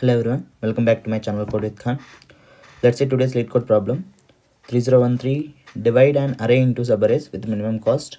Hello everyone, welcome back to my channel codeWithKhan. Let's see today's LeetCode problem. 3013 divide an array into subarrays with minimum cost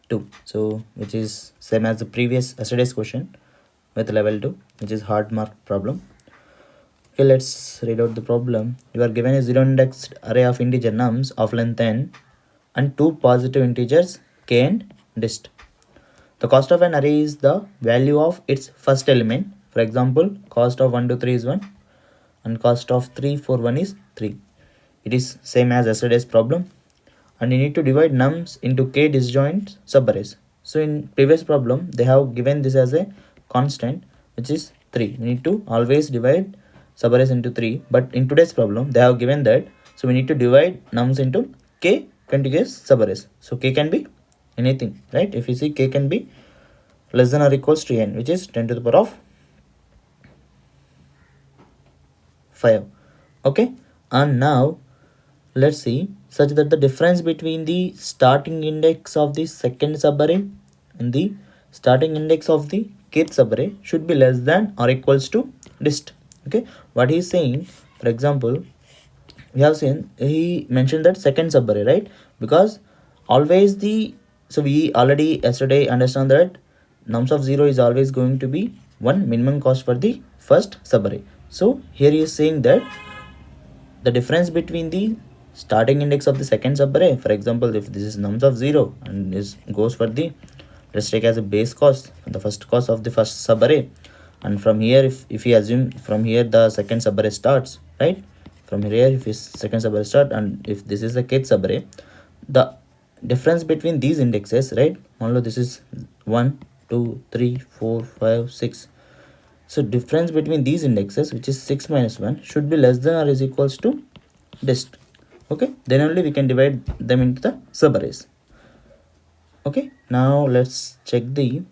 2. So which is same as the previous yesterday's question with level 2, which is hard mark problem. Okay, let's read out the problem. You are given a zero indexed array of integer nums of length n and two positive integers k and dist. The cost of an array is the value of its first element. For example, cost of 1 to 3 is 1 and cost of 3 for 1 is 3. It is same as yesterday's problem. And you need to divide nums into k disjoint subarrays. So in previous problem, they have given this as a constant, which is 3. We need to always divide subarrays into 3. But in today's problem, they have given that. So we need to divide nums into k contiguous subarrays. So k can be anything, right? If you see, k can be less than or equals to n, which is 10 to the power of 5. Okay, and now let's see such that the difference between the starting index of the second subarray and the starting index of the kth subarray should be less than or equals to dist. Okay, what he is saying, for example, we have seen he mentioned that second subarray, right? Because always so we already yesterday understand that nums of 0 is always going to be 1 minimum cost for the first subarray. So here he is saying that the difference between the starting index of the second subarray, for example, if this is nums of 0 and this goes for the, let's take as a base cost, the first cost of the first subarray, and from here if we assume from here the second subarray starts, right? From here if is second subarray start, and if this is the kth subarray, the difference between these indexes, right? Although this is 1 2 3 4 5 6, so difference between these indexes, which is 6 minus 1, should be less than or is equals to dist. Okay, then only we can divide them into the subarrays. Okay, now let's check the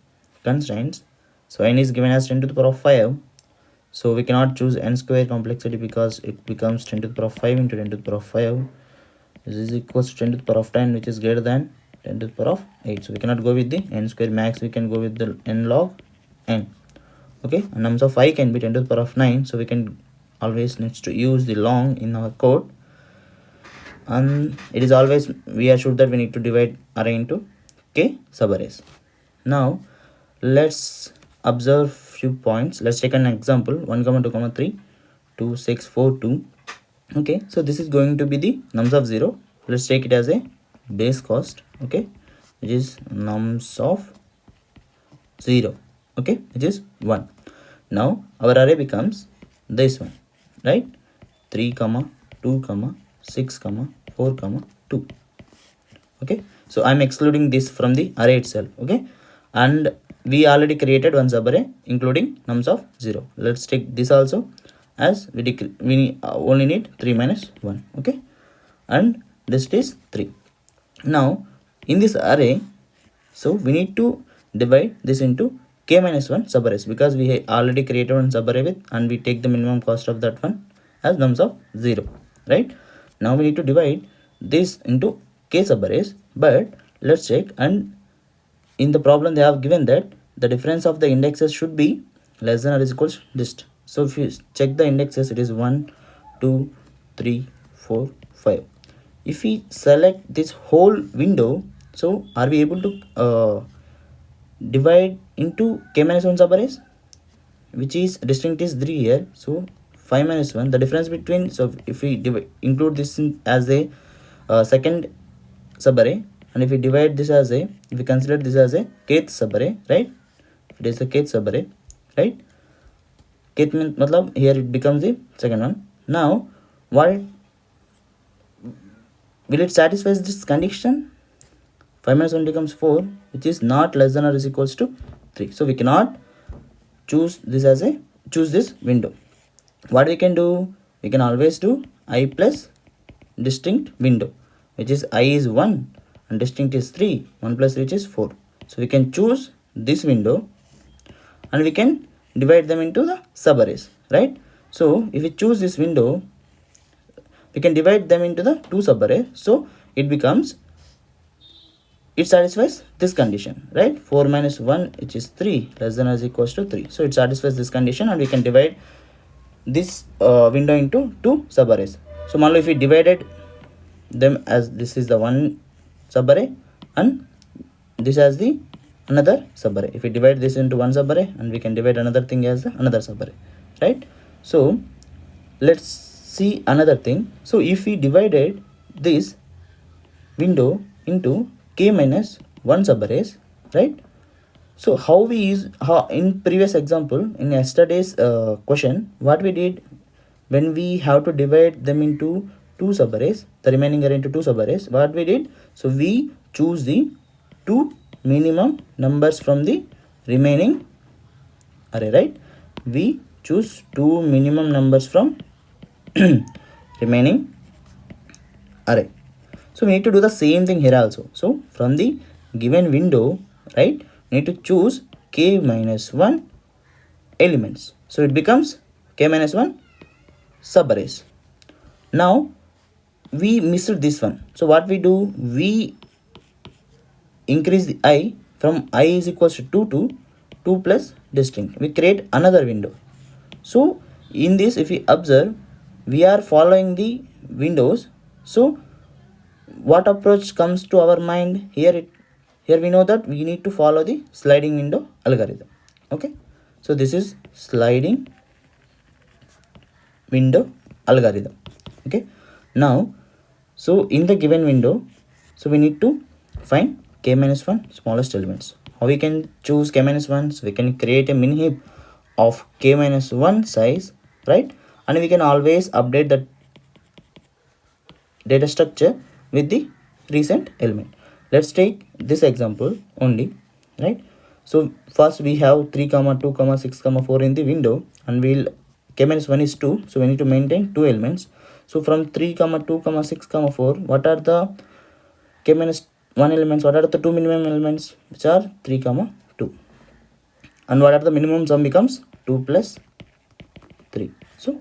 constraints. So n is given as 10 to the power of 5. So we cannot choose n square complexity because it becomes 10 to the power of 5 into 10 to the power of 5. This is equals to 10 to the power of 10, which is greater than 10 to the power of 8. So we cannot go with the n square max, we can go with the n log n. Okay, and nums of I can be 10 to the power of 9, so we can always needs to use the long in our code, and it is always we are sure that we need to divide array into k subarrays. Now let's observe few points. Let's take an example 1 comma 2 comma 3 2 6 4 2. Okay, so this is going to be the nums of 0. Let's take it as a base cost, okay, which is nums of 0, okay, which is 1. Now our array becomes this one, right? 3 comma 2 comma 6 comma 4 comma 2. Okay, so I'm excluding this from the array itself. Okay, and we already created one subarray including nums of 0. Let's take this also, as we only need 3 minus 1. Okay, and this is 3. Now in this array, so we need to divide this into k minus 1 subarrays, because we already created one subarray with, and we take the minimum cost of that one as nums of 0, right? Now we need to divide this into k subarrays, but let's check, and in the problem they have given that the difference of the indexes should be less than or is equals to dist. So if you check the indexes, it is 1 2 3 4 5. If we select this whole window, so are we able to divide into k minus 1 subarrays, which is distinct is 3 here. So 5 minus 1, the difference between, so if we include this as a second subarray, and if we divide this as a, if we consider this as a kth subarray, right? It is a kth subarray, right? Kth means matlab here it becomes the second one. Now what will it satisfy this condition? 5 minus 1 becomes 4, which is not less than or is equals to 3. So we cannot choose this as a this window. What we can do, we can always do I plus distinct window, which is I is 1 and distinct is 3, 1 plus 3 is 4. So we can choose this window and we can divide them into the subarrays, right? So if we choose this window, we can divide them into the two subarrays, so it becomes, it satisfies this condition, right? 4 minus 1, which is 3, less than or is equals to 3. So it satisfies this condition, and we can divide this window into two subarrays. So now if we divided them as this is the one subarray and this as the another subarray. If we divide this into one subarray and we can divide another thing as another subarray, right? So let's see another thing. So if we divided this window into k minus 1 subarrays, right? So how we use, how in previous example in yesterday's question, what we did when we have to divide them into two subarrays, the remaining array into two subarrays, what we did, so we choose the two minimum numbers from the remaining array, right? We choose two minimum numbers from remaining array. So we need to do the same thing here also. So from the given window, right, we need to choose k minus 1 elements. So it becomes k minus 1 subarrays. Now we missed this one. So what we do, we increase the I from I is equals to 2 to 2 plus distinct. We create another window. So in this, if we observe, we are following the windows. So what approach comes to our mind here? Here we know that we need to follow the sliding window algorithm. Okay, so this is sliding window algorithm. Okay, now so in the given window, so we need to find k minus 1 smallest elements. How we can choose k minus 1? So we can create a min heap of k minus 1 size, right? And we can always update the data structure with the recent element. Let's take this example only, right? So first we have 3 comma 2 comma 6 comma 4 in the window, and we'll k minus 1 is 2, so we need to maintain two elements. So from 3 comma 2 comma 6 comma 4, what are the k minus 1 elements? What are the two minimum elements, which are 3 comma 2, and what are the minimum sum becomes 2 plus 3. So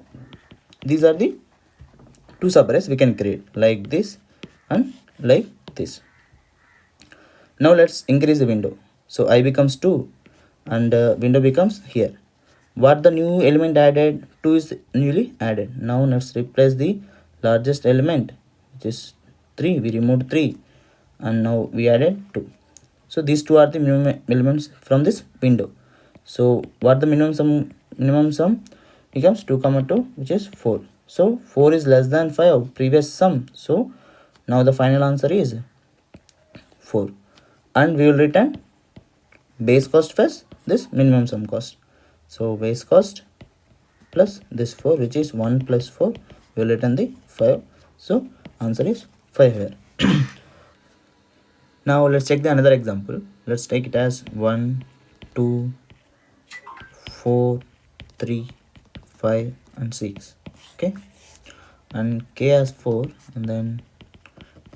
these are the two subarrays we can create, like this and like this. Now let's increase the window. So I becomes 2 and window becomes here. What the new element added? 2 is newly added. Now let's replace the largest element, which is 3. We removed 3 and now we added 2. So these two are the minimum elements from this window. So what the minimum sum becomes 2 comma 2, which is 4. So 4 is less than 5, previous sum. So now the final answer is 4, and we will return base cost plus this minimum sum cost. So base cost plus this 4, which is 1 plus 4, we will return the 5. So answer is 5 here. Now let's check the another example. Let's take it as 1 2 4 3 5 and 6. Okay, and k as 4 and then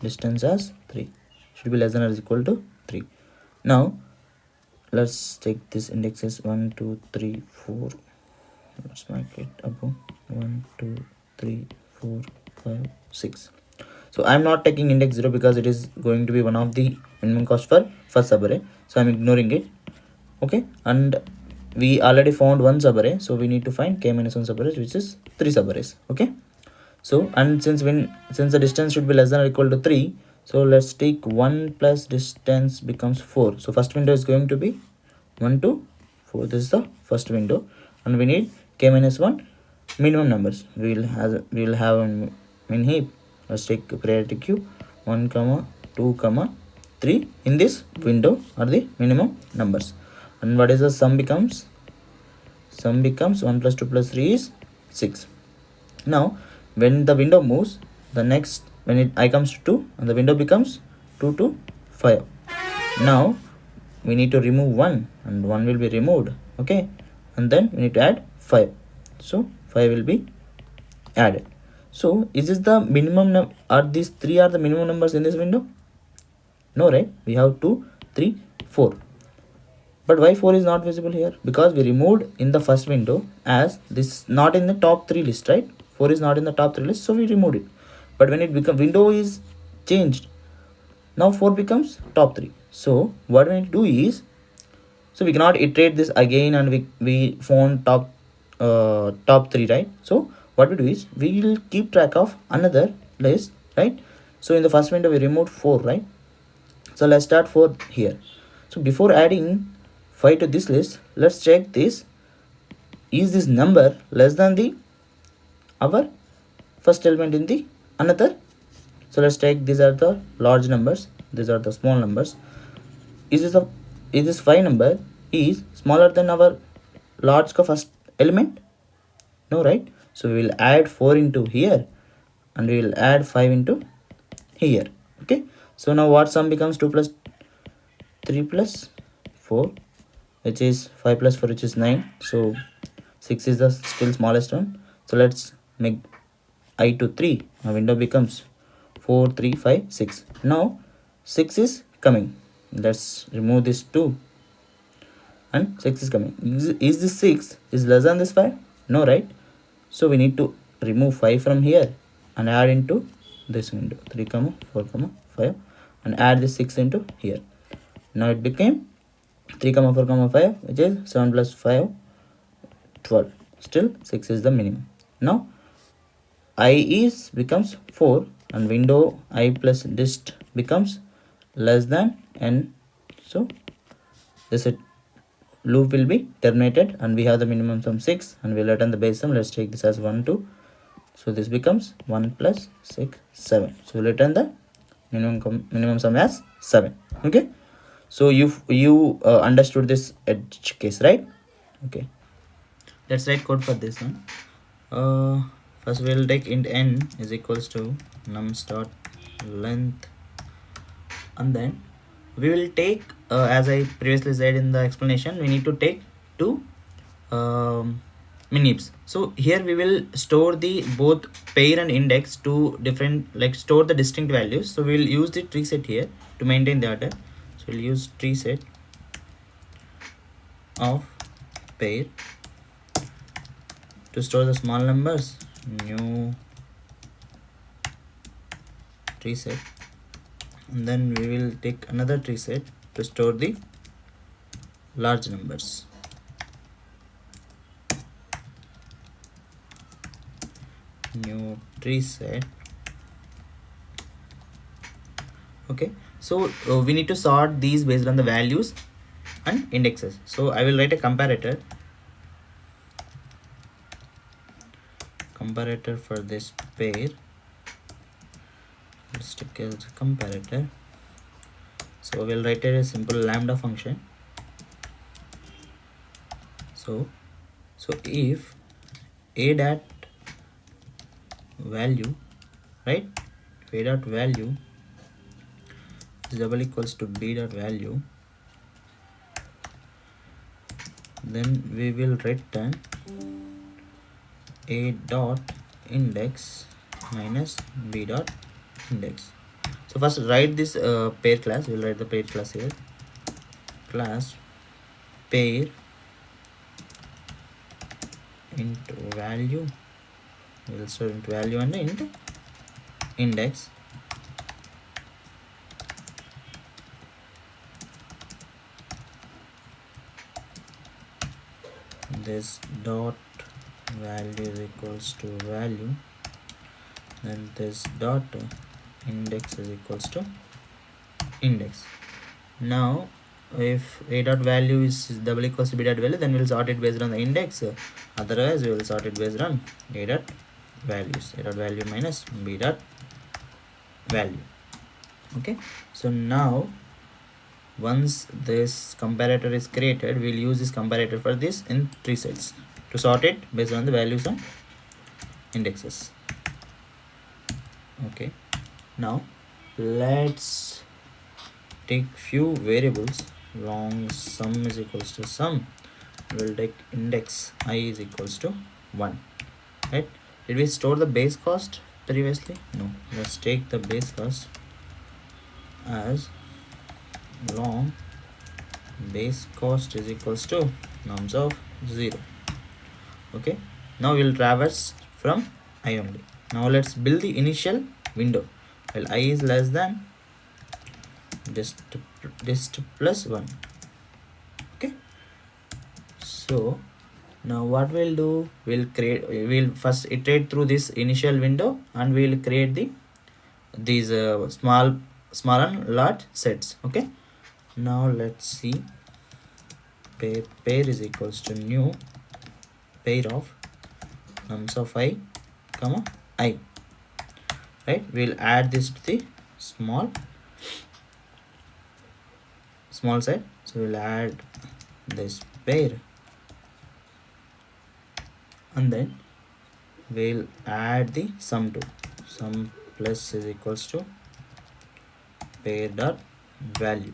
distance as 3, should be less than or is equal to 3. Now let's take this indexes 1 2 3 4. Let's make it above 1 2 3 4 5 6. So I'm not taking index 0 because it is going to be one of the minimum cost for first subarray, so I'm ignoring it. Okay, and we already found one subarray, so we need to find k minus 1 subarrays, which is 3 subarrays. Okay, so and since the distance should be less than or equal to 3, so let's take 1 plus distance becomes 4. So first window is going to be 1 to 4. This is the first window, and we need k minus 1 minimum numbers. We will have a min heap. Let's take priority queue 1 comma 2 comma 3. In this window are the minimum numbers, and what is the sum becomes? Sum becomes 1 plus 2 plus 3 is 6. Now when the window moves, the next when I comes to 2 and the window becomes 2 to 5. Now we need to remove 1 and 1 will be removed. Okay, and then we need to add 5. So 5 will be added. So is this the minimum are these 3 are the minimum numbers in this window? No, right? We have 2 3 4. But why 4 is not visible here? Because we removed in the first window, as this not in the top 3 list, right? 4 is not in the top 3 list, so we removed it. But when it becomes window is changed, now 4 becomes top 3. So what we need to do is, so we cannot iterate this again and we found top top 3, right? So what we do is we will keep track of another list, right? So in the first window we removed 4, right? So let's start 4 here. So before adding 5 to this list, let's check this. Is this number less than the our first element in the another? So let's take, these are the large numbers, these are the small numbers. Is this 5 number is smaller than our large ka first element? No, right? So we will add 4 into here and we will add 5 into here. Okay, so now what sum becomes 2 plus 3 plus 4, which is 5 plus 4, which is 9. So 6 is the still smallest one. So let's make I to 3. Now window becomes 4, 3, 5, 6. Now 6 is coming. Let's remove this 2 and 6 is coming. Is this 6 is less than this 5? No, right? So we need to remove 5 from here and add into this window, 3, 4, 5, and add this 6 into here. Now it became 3, 4, 5, which is 7 plus 5, 12. Still 6 is the minimum. Now I is becomes 4 and window I plus dist becomes less than n. So this loop will be terminated and we have the minimum sum 6 and we'll return the base sum. Let's take this as 1, 2. So this becomes 1 plus 6, 7. So we'll return the minimum sum as 7. Okay. So you understood this edge case, right? Okay. Let's write code for this one. First we'll take int n is equals to nums dot length, and then we will take as I previously said in the explanation, we need to take two minips. So here we will store the both pair and index to different, like store the distinct values. So we will use the tree set here to maintain the order. So we'll use tree set of pair to store the small numbers, new tree set, and then we will take another tree set to store the large numbers. New tree set. Okay, so we need to sort these based on the values and indexes. So I will write a comparator for this pair. Let's take as a comparator. So we'll write a simple lambda function. So if a dot value, right, if a dot value is double equals to b dot value, then we will return a dot index minus b dot index. So first write this pair class. We'll write the pair class here. Class pair into value. We'll store into value and into index. This dot value is equals to value, then this dot index is equals to index. Now if a dot value is double equals to b dot value, then we'll sort it based on the index. Otherwise we will sort it based on a dot values, a dot value minus b dot value. Okay, so now once this comparator is created, we'll use this comparator for this in tree sets to sort it based on the values and indexes. Okay, now let's take few variables. Long sum is equals to sum. We'll take index I is equals to 1, right? Did we store the base cost previously? No. Let's take the base cost as long base cost is equals to nums of 0. Okay, now we'll traverse from I only. Now let's build the initial window. Well, I is less than dist plus 1. Okay, so Now what we'll do, we'll first iterate through this initial window and we'll create these small and large sets. Okay, now let's see. Pair is equals to new pair of nums of I comma I, right? We'll add this to the small set, so we'll add this pair and then we'll add the sum to sum plus is equals to pair dot value.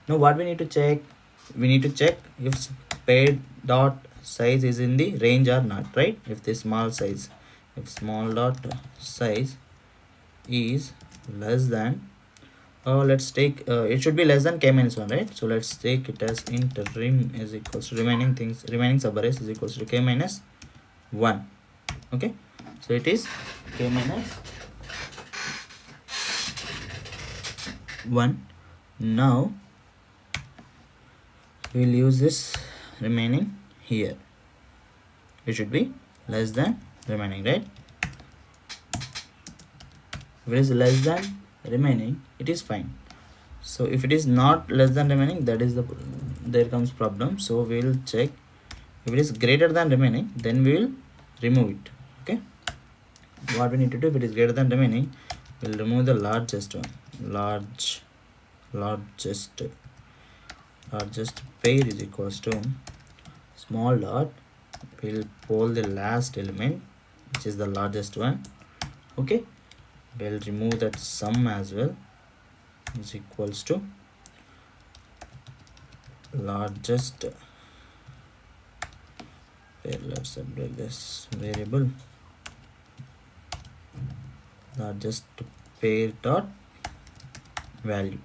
Now what we need to check, if pair dot size is in the range or not, right? If the small dot size is less than, let's take it should be less than k minus 1, right? So let's take it as int rem is equals to remaining subarrays is equals to k minus 1. Okay, so it is k minus 1. Now we'll use this remaining here. It should be less than remaining, right? If it is less than remaining, it is fine. So if it is not less than remaining, that is there comes problem. So we will check. If it is greater than remaining, then we will remove it. Okay, what we need to do, if it is greater than remaining, we'll remove the largest one. Largest pair is equals to small dot, we'll pull the last element, which is the largest one. Okay, we'll remove that sum as well, is equals to largest pair. Let's update this variable, largest pair dot value.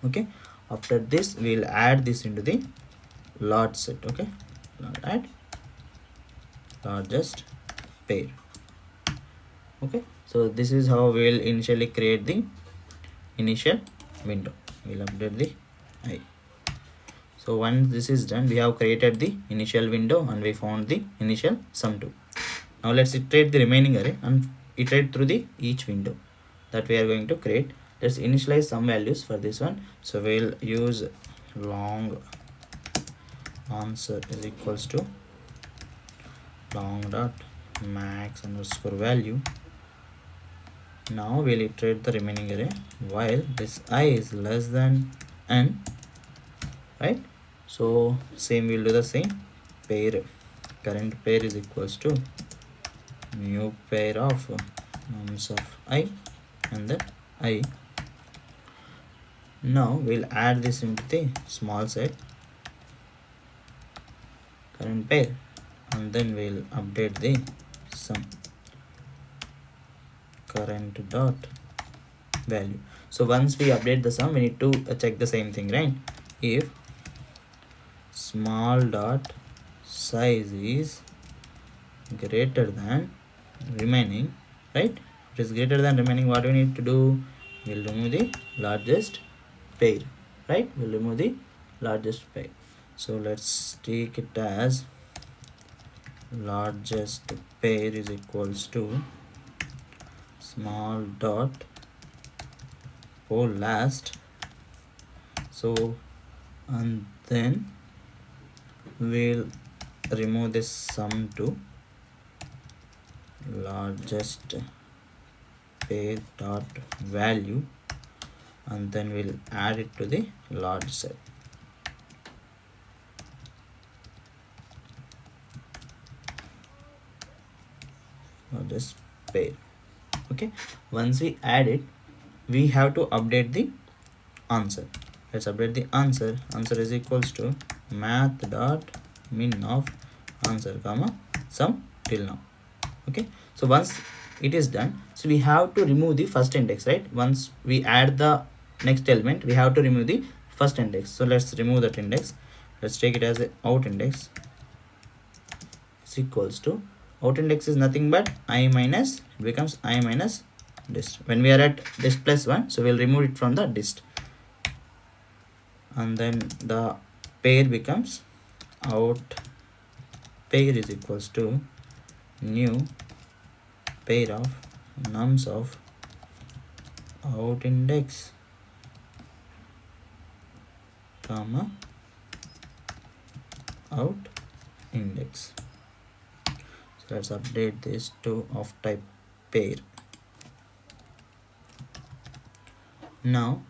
Okay, after this we'll add this into the large set. Okay, now add largest pair. Okay, so this is how we'll initially create the initial window. We'll update the I. So once this is done, we have created the initial window and we found the initial sum to. Now let's iterate the remaining array and iterate through the each window that we are going to create. Let's initialize some values for this one. So we'll use long answer is equals to long dot max underscore value. Now we'll iterate the remaining array while this I is less than n, right? So same, we'll do the same. Pair, current pair is equals to new pair of nums of I and then I. Now we'll add this into the small set, current pair, and then we'll update the sum, current dot value. So once we update the sum, we need to check the same thing, right? If small dot size is greater than remaining, right? If it is greater than remaining, what we need to do, we'll remove the largest pair, right? We'll remove the largest pair. So let's take it as largest pair is equals to small dot for last. So and then we'll remove this sum to largest pair dot value, and then we'll add it to the large set. Largest pair. Okay, once we add it, we have to update the answer. Let's update the answer. Answer is equals to math dot min of answer comma sum till now. Okay, so once it is done, so we have to remove the first index, right? Once we add the next element, we have to remove the first index. So let's remove that index. Let's take it as a out index is equals to, out index is nothing but I minus, it becomes I minus dist. When we are at dist plus 1, so we'll remove it from the dist, and then the pair becomes out pair is equals to new pair of nums of out index comma out index. So let's update this to of type pair. Now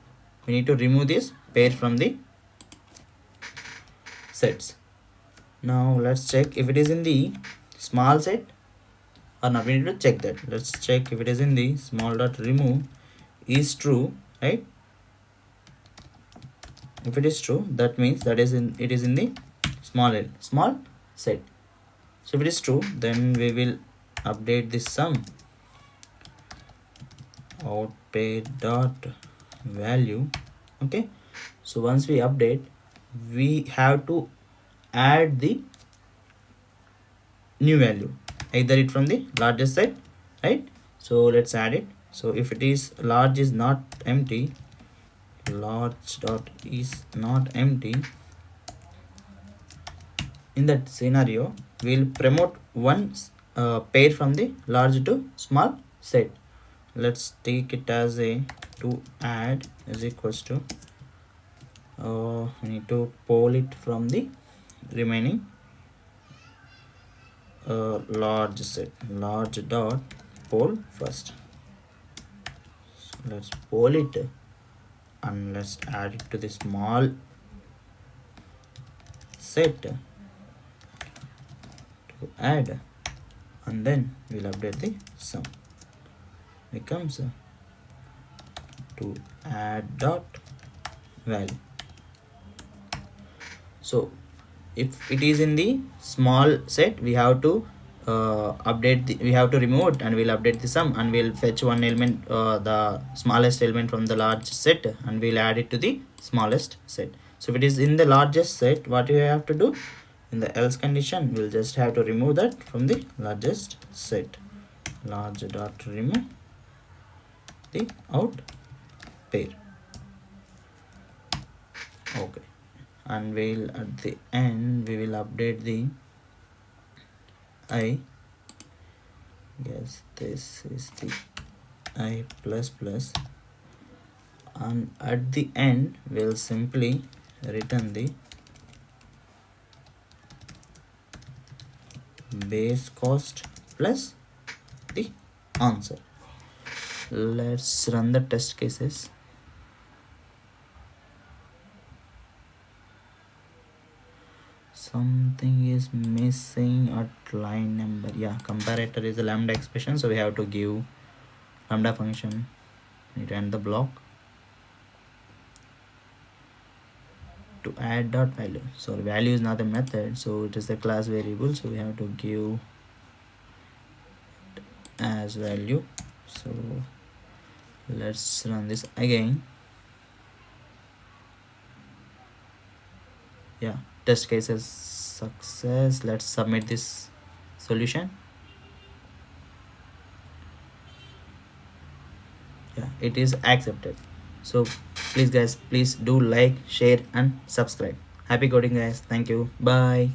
we need to remove this pair from the sets. Now let's check if it is in the small set or not. We need to check that. Let's check if it is in the small dot remove is true, right? If it is true, that means that is in it is in the small set. So if it is true, then we will update this sum out pair dot value. Okay, so once we update, we have to add the new value, either it from the largest set, right? So let's add it. So if it is large is not empty, large dot is not empty, in that scenario we'll promote one pair from the large to small set. Let's take it as a to add is equals to we need to pull it from the remaining large set, large dot poll first. So let's pull it and let's add it to the small set to add, and then we'll update the sum becomes to add dot value. So if it is in the small set, we have to we have to remove it, and we'll update the sum, and we'll fetch one element, the smallest element from the large set, and we'll add it to the smallest set. So if it is in the largest set, what you have to do in the else condition, we'll just have to remove that from the largest set. Large dot remove the out pair. Okay, and we'll at the end we will update the I guess this is the I plus plus, and at the end we'll simply return the base cost plus the answer. Let's run the test cases. Something is missing at line number. Yeah, comparator is a lambda expression, so we have to give lambda function. We run the block to add dot value. So value is not a method, so it is a class variable, so we have to give as value. So let's run this again. Yeah, test cases success. Let's submit this solution. Yeah, it is accepted. So please guys, please do like, share and subscribe. Happy coding guys. Thank you. Bye.